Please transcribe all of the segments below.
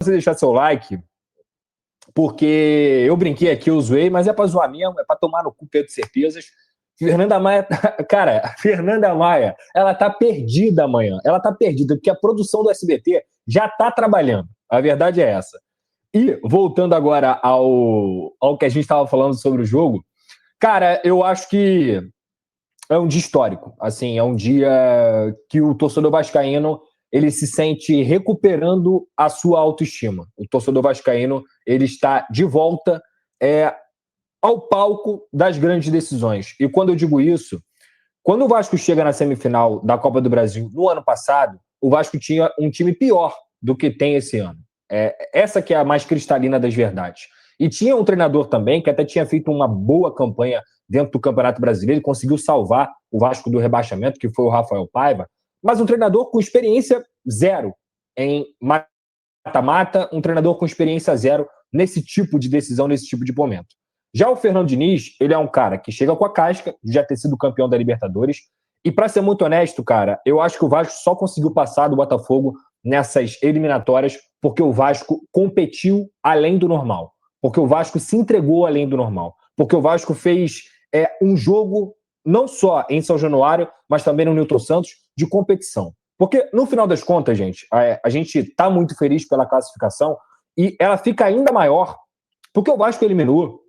você deixar seu like, porque eu brinquei aqui, eu zoei, mas é pra zoar mesmo, é pra tomar no cu, Pedro Certezas. Fernanda Maia, cara, Fernanda Maia, ela tá perdida amanhã. Ela tá perdida, porque a produção do SBT já tá trabalhando. A verdade é essa. E, voltando agora ao que a gente estava falando sobre o jogo, cara, eu acho que é um dia histórico. Assim, é um dia que o torcedor vascaíno ele se sente recuperando a sua autoestima. O torcedor vascaíno ele está de volta ao palco das grandes decisões. E quando eu digo isso, quando o Vasco chega na semifinal da Copa do Brasil no ano passado, o Vasco tinha um time pior do que tem esse ano. Essa que é a mais cristalina das verdades. E tinha um treinador também que até tinha feito uma boa campanha dentro do Campeonato Brasileiro, ele conseguiu salvar o Vasco do rebaixamento, que foi o Rafael Paiva, mas um treinador com experiência zero em mata-mata, um treinador com experiência zero nesse tipo de decisão, nesse tipo de momento. Já o Fernando Diniz, ele é um cara que chega com a casca de já ter sido campeão da Libertadores, e para ser muito honesto, cara, eu acho que o Vasco só conseguiu passar do Botafogo nessas eliminatórias porque o Vasco competiu além do normal, porque o Vasco se entregou além do normal, porque o Vasco fez um jogo não só em São Januário, mas também no Newton Santos, de competição. Porque, no final das contas, gente, a gente está muito feliz pela classificação e ela fica ainda maior porque o Vasco eliminou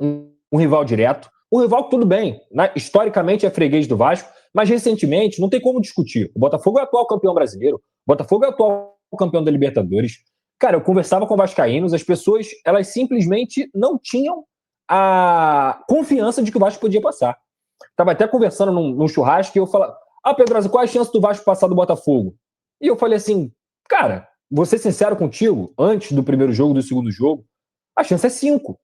um rival direto, um rival que tudo bem, né? Historicamente é freguês do Vasco, mas recentemente não tem como discutir. O Botafogo é o atual campeão brasileiro, o Botafogo é o atual campeão da Libertadores. Cara, eu conversava com vascaínos, as pessoas, elas simplesmente não tinham a confiança de que o Vasco podia passar. Tava até conversando num churrasco e eu falava, Pedrosa, qual é a chance do Vasco passar do Botafogo? E eu falei assim, cara, vou ser sincero contigo, antes do primeiro jogo, do segundo jogo, a chance é 5.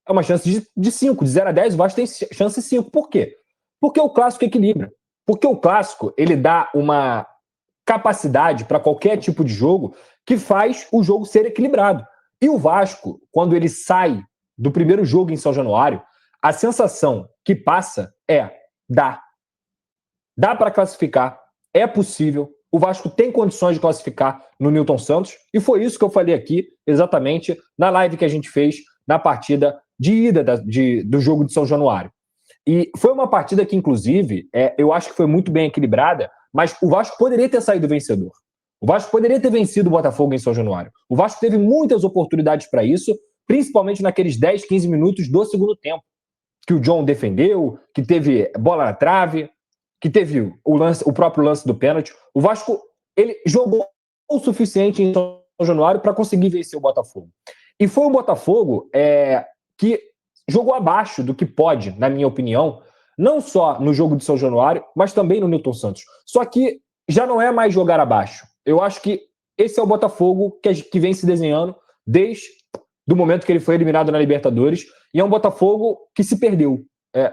É uma chance de 5, de 0 a 10, o Vasco tem chance de 5. Por quê? Porque o clássico equilibra. Porque o clássico, ele dá uma capacidade para qualquer tipo de jogo que faz o jogo ser equilibrado. E o Vasco, quando ele sai do primeiro jogo em São Januário, a sensação que passa dá para classificar, é possível, o Vasco tem condições de classificar no Newton Santos, e foi isso que eu falei aqui, exatamente, na live que a gente fez na partida de ida do jogo de São Januário. E foi uma partida que, inclusive, eu acho que foi muito bem equilibrada, mas o Vasco poderia ter saído vencedor. O Vasco poderia ter vencido o Botafogo em São Januário. O Vasco teve muitas oportunidades para isso, principalmente naqueles 10, 15 minutos do segundo tempo, que o John defendeu, que teve bola na trave, que teve o próprio lance do pênalti. O Vasco ele jogou o suficiente em São Januário para conseguir vencer o Botafogo. E foi um Botafogo que jogou abaixo do que pode, na minha opinião, não só no jogo de São Januário, mas também no Newton Santos. Só que já não é mais jogar abaixo. Eu acho que esse é o Botafogo que vem se desenhando desde do momento que ele foi eliminado na Libertadores, e é um Botafogo que se perdeu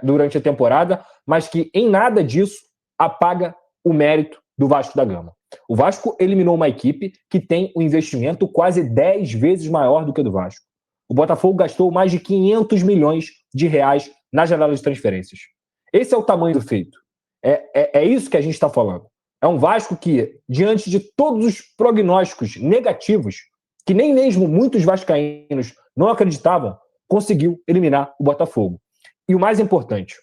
durante a temporada, mas que em nada disso apaga o mérito do Vasco da Gama. O Vasco eliminou uma equipe que tem um investimento quase 10 vezes maior do que o do Vasco. O Botafogo gastou mais de 500 milhões de reais na janela de transferências. Esse é o tamanho do feito. É isso que a gente está falando. É um Vasco que, diante de todos os prognósticos negativos, que nem mesmo muitos vascaínos não acreditavam, conseguiu eliminar o Botafogo. E o mais importante,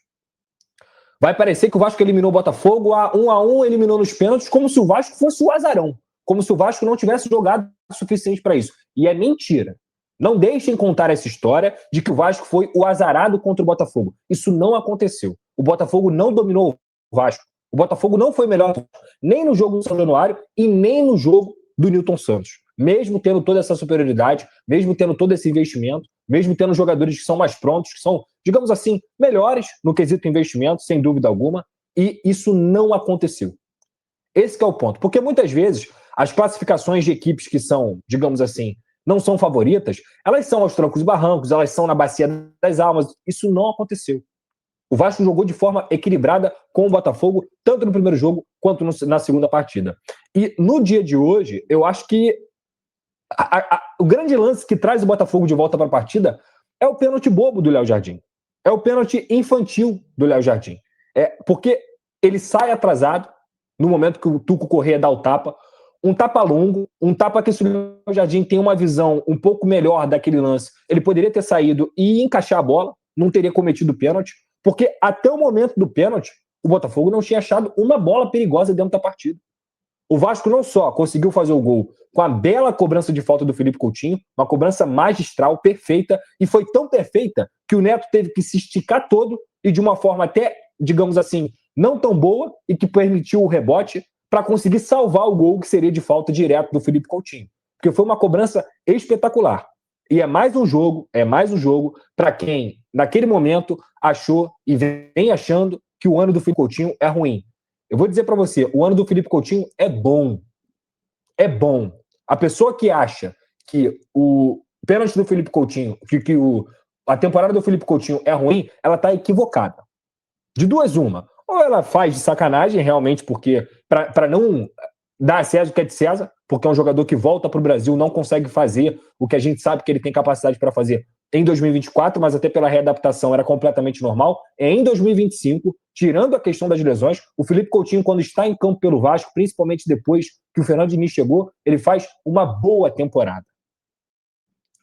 vai parecer que o Vasco eliminou o Botafogo 1-1, eliminou nos pênaltis, como se o Vasco fosse o azarão, como se o Vasco não tivesse jogado o suficiente para isso. E é mentira. Não deixem contar essa história de que o Vasco foi o azarado contra o Botafogo. Isso não aconteceu. O Botafogo não dominou o Vasco. O Botafogo não foi melhor nem no jogo do São Januário e nem no jogo do Newton Santos. Mesmo tendo toda essa superioridade, mesmo tendo todo esse investimento, mesmo tendo jogadores que são mais prontos, que são, digamos assim, melhores no quesito investimento, sem dúvida alguma, e isso não aconteceu. Esse que é o ponto. Porque muitas vezes as classificações de equipes que são, digamos assim, não são favoritas, elas são aos trancos e barrancos, elas são na bacia das almas. Isso não aconteceu. O Vasco jogou de forma equilibrada com o Botafogo, tanto no primeiro jogo quanto na segunda partida. E no dia de hoje, eu acho que o grande lance que traz o Botafogo de volta para a partida é o pênalti bobo do Léo Jardim. É o pênalti infantil do Léo Jardim. Porque ele sai atrasado no momento que o Tuco Corrêa dá o tapa. um tapa longo, um tapa que se o Léo Jardim tem uma visão um pouco melhor daquele lance, ele poderia ter saído e encaixar a bola, não teria cometido pênalti, porque até o momento do pênalti, o Botafogo não tinha achado uma bola perigosa dentro da partida. O Vasco não só conseguiu fazer o gol com a bela cobrança de falta do Felipe Coutinho, uma cobrança magistral, perfeita, e foi tão perfeita que o Neto teve que se esticar todo e de uma forma até, digamos assim, não tão boa e que permitiu o rebote para conseguir salvar o gol que seria de falta direto do Felipe Coutinho. Porque foi uma cobrança espetacular. E é mais um jogo para quem, naquele momento, achou e vem achando que o ano do Felipe Coutinho é ruim. Eu vou dizer para você, o ano do Felipe Coutinho é bom. É bom. A pessoa que acha que o pênalti do Felipe Coutinho, a temporada do Felipe Coutinho é ruim, ela está equivocada. De duas, uma. Ou ela faz de sacanagem, realmente, porque para não dar a César o que é de César, porque é um jogador que volta para o Brasil, não consegue fazer o que a gente sabe que ele tem capacidade para fazer em 2024, mas até pela readaptação era completamente normal. É em 2025, tirando a questão das lesões, o Felipe Coutinho, quando está em campo pelo Vasco, principalmente depois que o Fernando Diniz chegou, ele faz uma boa temporada.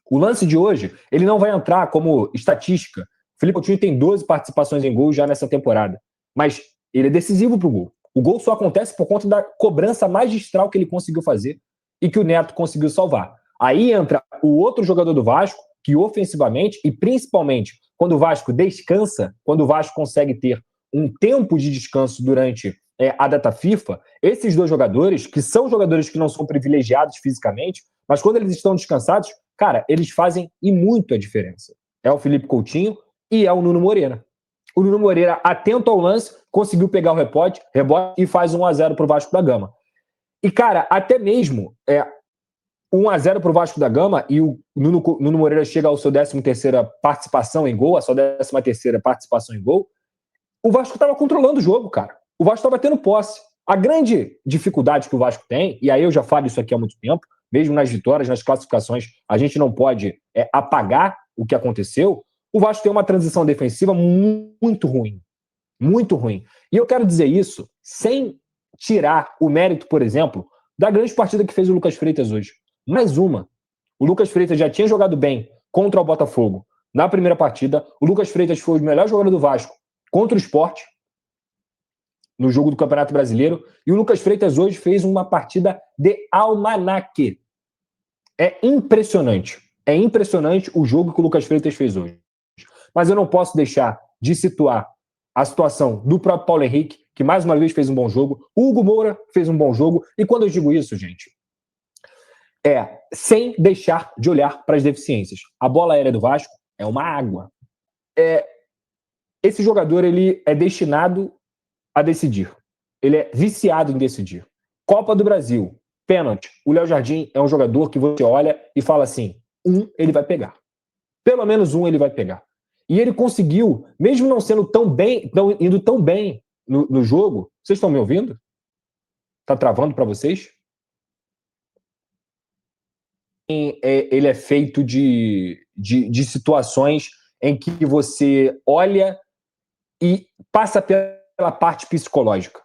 O lance de hoje, ele não vai entrar como estatística. O Felipe Coutinho tem 12 participações em gol já nessa temporada, mas ele é decisivo para o gol. O gol só acontece por conta da cobrança magistral que ele conseguiu fazer e que o Neto conseguiu salvar. Aí entra o outro jogador do Vasco, que ofensivamente, e principalmente quando o Vasco descansa, quando o Vasco consegue ter um tempo de descanso durante a data FIFA, esses dois jogadores, que são jogadores que não são privilegiados fisicamente, mas quando eles estão descansados, cara, eles fazem e muito a diferença. É o Felipe Coutinho e é o Nuno Moreira. O Nuno Moreira, atento ao lance, conseguiu pegar o rebote e faz 1-0 para o Vasco da Gama. E, cara, até mesmo 1-0 para o Vasco da Gama e o Nuno Moreira chega ao seu 13ª participação em gol, a sua 13ª participação em gol, o Vasco estava controlando o jogo, cara. O Vasco estava tendo posse. A grande dificuldade que o Vasco tem, e aí eu já falo isso aqui há muito tempo, mesmo nas vitórias, nas classificações, a gente não pode apagar o que aconteceu. O Vasco tem uma transição defensiva muito ruim. Muito ruim. E eu quero dizer isso sem tirar o mérito, por exemplo, da grande partida que fez o Lucas Freitas hoje. Mais uma. O Lucas Freitas já tinha jogado bem contra o Botafogo na primeira partida. O Lucas Freitas foi o melhor jogador do Vasco contra o Sport no jogo do Campeonato Brasileiro. E o Lucas Freitas hoje fez uma partida de almanaque. É impressionante. É impressionante o jogo que o Lucas Freitas fez hoje. Mas eu não posso deixar de situar a situação do próprio Paulo Henrique, que mais uma vez fez um bom jogo. O Hugo Moura fez um bom jogo. E quando eu digo isso, gente, sem deixar de olhar para as deficiências. A bola aérea do Vasco é uma água. Esse jogador, ele é destinado a decidir. Ele é viciado em decidir. Copa do Brasil, pênalti. O Léo Jardim é um jogador que você olha e fala assim, ele vai pegar. Pelo menos ele vai pegar. E ele conseguiu, mesmo não sendo indo tão bem no jogo. Vocês estão me ouvindo? Tá travando para vocês? Ele é feito de situações em que você olha e passa pela parte psicológica.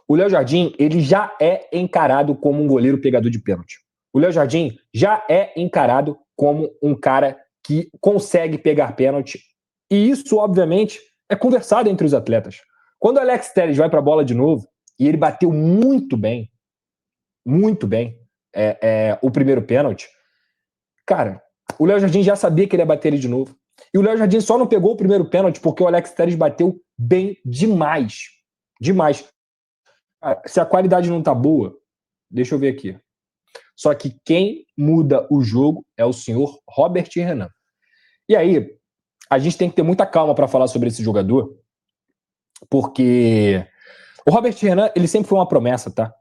O Léo Jardim, ele já é encarado como um goleiro pegador de pênalti. O Léo Jardim já é encarado como um cara que consegue pegar pênalti. E isso, obviamente, é conversado entre os atletas. Quando o Alex Telles vai para a bola de novo, e ele bateu muito bem, o primeiro pênalti, cara, o Léo Jardim já sabia que ele ia bater ele de novo. E o Léo Jardim só não pegou o primeiro pênalti porque o Alex Telles bateu bem demais. Demais. Se a qualidade não tá boa, deixa eu ver aqui. Só que quem muda o jogo é o senhor Robert Renan. E aí, a gente tem que ter muita calma para falar sobre esse jogador, porque o Robert Renan, ele sempre foi uma promessa, tá?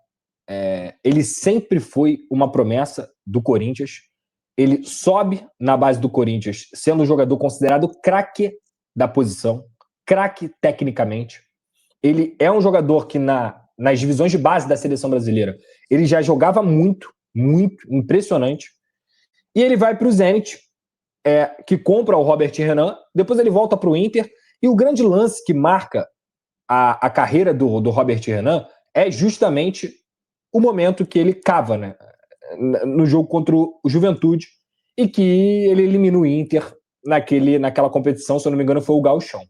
Ele sempre foi uma promessa do Corinthians. Ele sobe na base do Corinthians, sendo um jogador considerado craque da posição, craque tecnicamente. Ele é um jogador que nas divisões de base da seleção brasileira, ele já jogava muito, impressionante. E ele vai para o Zenit, que compra o Robert Renan, depois ele volta para o Inter, e o grande lance que marca a carreira do Robert Renan é justamente o momento que ele cava, né, no jogo contra o Juventude, e que ele elimina o Inter naquela competição, se eu não me engano, foi o Gauchão.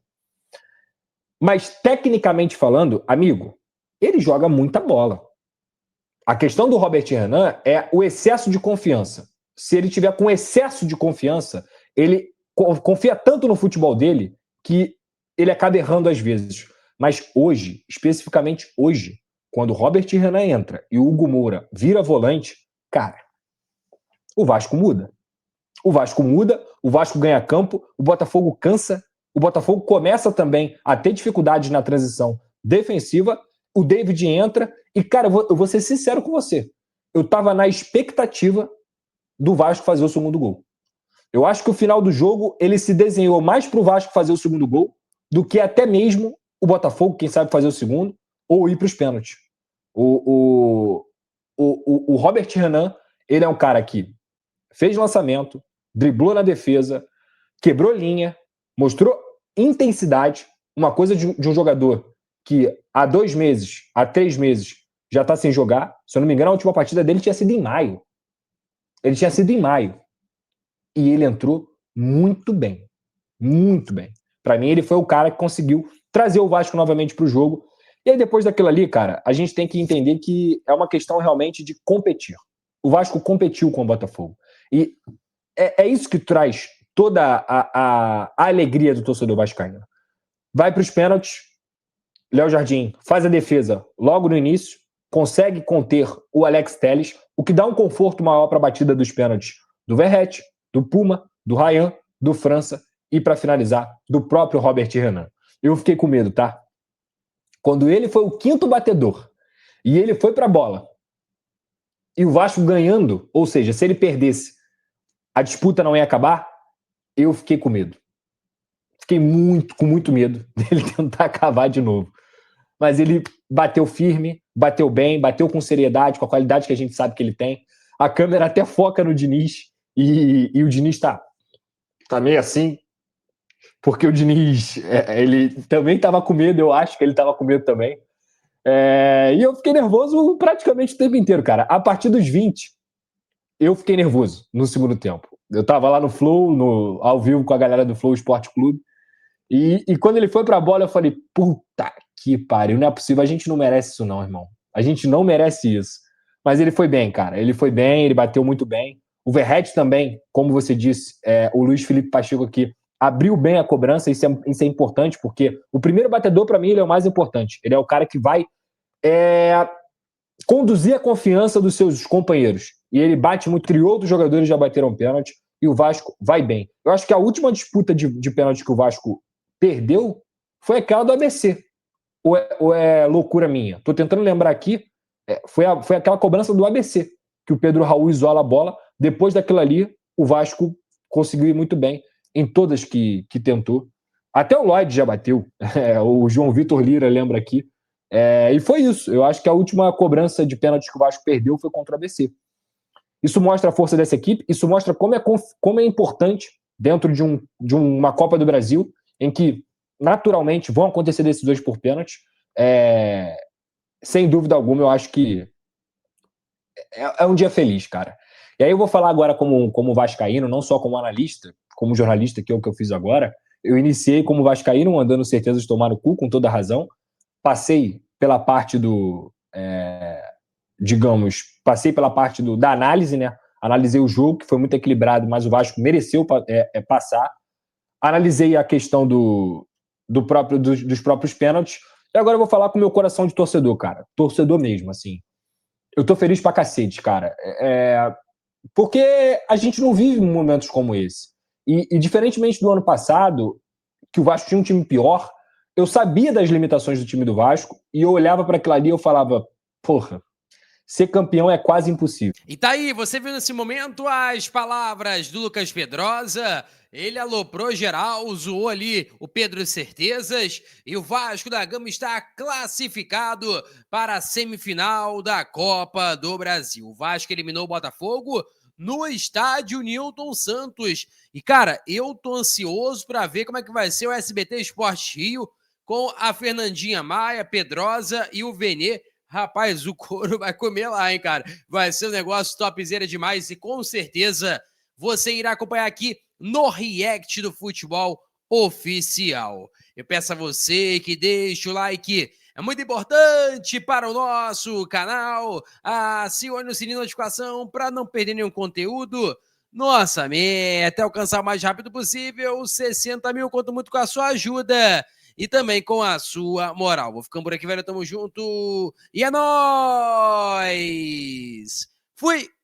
Mas, tecnicamente falando, amigo, ele joga muita bola. A questão do Robert Renan é o excesso de confiança. Se ele tiver com excesso de confiança, ele confia tanto no futebol dele que ele acaba errando às vezes. Mas hoje, especificamente hoje, quando o Robert Renan entra e o Hugo Moura vira volante, cara, o Vasco muda. O Vasco muda, o Vasco ganha campo, o Botafogo cansa, o Botafogo começa também a ter dificuldades na transição defensiva, o David entra e, cara, eu vou ser sincero com você, eu tava na expectativa do Vasco fazer o segundo gol. Eu acho que o final do jogo, ele se desenhou mais pro Vasco fazer o segundo gol do que até mesmo o Botafogo, quem sabe fazer o segundo, ou ir pros pênaltis. O Robert Renan, ele é um cara que fez lançamento, driblou na defesa, quebrou linha, mostrou intensidade, uma coisa de um jogador que há 2 meses, há 3 meses, já está sem jogar. Se eu não me engano, a última partida dele tinha sido em maio. Ele tinha sido em maio. E ele entrou muito bem. Muito bem. Para mim, ele foi o cara que conseguiu trazer o Vasco novamente para o jogo. E aí, depois daquilo ali, cara, a gente tem que entender que é uma questão realmente de competir. O Vasco competiu com o Botafogo. E é isso que traz toda a alegria do torcedor vascaíno. Vai para os pênaltis, Léo Jardim faz a defesa logo no início, consegue conter o Alex Telles, o que dá um conforto maior para a batida dos pênaltis do Verratti, do Puma, do Ryan, do França e, para finalizar, do próprio Robert Renan. Eu fiquei com medo, tá? Quando ele foi o quinto batedor e ele foi para a bola e o Vasco ganhando, ou seja, se ele perdesse, a disputa não ia acabar, eu fiquei com medo. Fiquei com muito medo dele tentar acabar de novo. Mas ele bateu firme, bateu bem, bateu com seriedade, com a qualidade que a gente sabe que ele tem. A câmera até foca no Diniz e o Diniz tá meio assim, porque o Diniz, ele também estava com medo, eu acho que ele estava com medo também. E eu fiquei nervoso praticamente o tempo inteiro, cara. A partir dos 20, eu fiquei nervoso no segundo tempo. Eu tava lá no Flow, ao vivo com a galera do Flow Esporte Clube, e quando ele foi pra bola, eu falei, puta que pariu, não é possível, a gente não merece isso não, irmão. A gente não merece isso. Mas ele foi bem, cara. Ele foi bem, ele bateu muito bem. O Verratti também, como você disse, o Luiz Felipe Pacheco aqui, abriu bem a cobrança, isso é importante, porque o primeiro batedor, para mim, ele é o mais importante. Ele é o cara que vai conduzir a confiança dos seus companheiros. E ele bate muito, e outros jogadores já bateram pênalti, e o Vasco vai bem. Eu acho que a última disputa de pênalti que o Vasco perdeu foi aquela do ABC. Ou é loucura minha? Tô tentando lembrar aqui. Foi aquela cobrança do ABC, que o Pedro Raul isola a bola. Depois daquilo ali, o Vasco conseguiu ir muito bem em todas que tentou. Até o Lloyd já bateu. O João Vitor Lira lembra aqui. E foi isso. Eu acho que a última cobrança de pênalti que o Vasco perdeu foi contra o ABC. Isso mostra a força dessa equipe. Isso mostra como é importante dentro de uma Copa do Brasil, em que naturalmente vão acontecer decisões por pênalti. Sem dúvida alguma, eu acho que é um dia feliz, cara. E aí eu vou falar agora como vascaíno, não só como analista, como jornalista, que é o que eu fiz agora. Eu iniciei como vascaíno, andando certeza de tomar no cu, com toda razão. Passei pela parte passei pela parte da análise, né? Analisei o jogo, que foi muito equilibrado, mas o Vasco mereceu passar. Analisei a questão dos próprios pênaltis. E agora eu vou falar com o meu coração de torcedor, cara. Torcedor mesmo, assim. Eu tô feliz pra cacete, cara. Porque a gente não vive momentos como esse. E diferentemente do ano passado, que o Vasco tinha um time pior, eu sabia das limitações do time do Vasco e eu olhava para aquilo ali e eu falava, porra, ser campeão é quase impossível. E tá aí, você viu nesse momento as palavras do Lucas Pedrosa. Ele aloprou geral, zoou ali o Pedro Certezas e o Vasco da Gama está classificado para a semifinal da Copa do Brasil. O Vasco eliminou o Botafogo no estádio Newton Santos. E, cara, eu tô ansioso para ver como é que vai ser o SBT Esporte Rio com a Fernandinha Maia, Pedrosa e o Venê Rapaz, o couro vai comer lá, hein, cara? Vai ser um negócio topzera demais e com certeza você irá acompanhar aqui no React do Futebol Oficial. Eu peço a você que deixe o like, é muito importante para o nosso canal. Acione o sininho de notificação para não perder nenhum conteúdo. Nossa meta é alcançar o mais rápido possível 60 mil, conto muito com a sua ajuda e também com a sua moral. Vou ficando por aqui, velho. Tamo junto. E é nóis! Fui!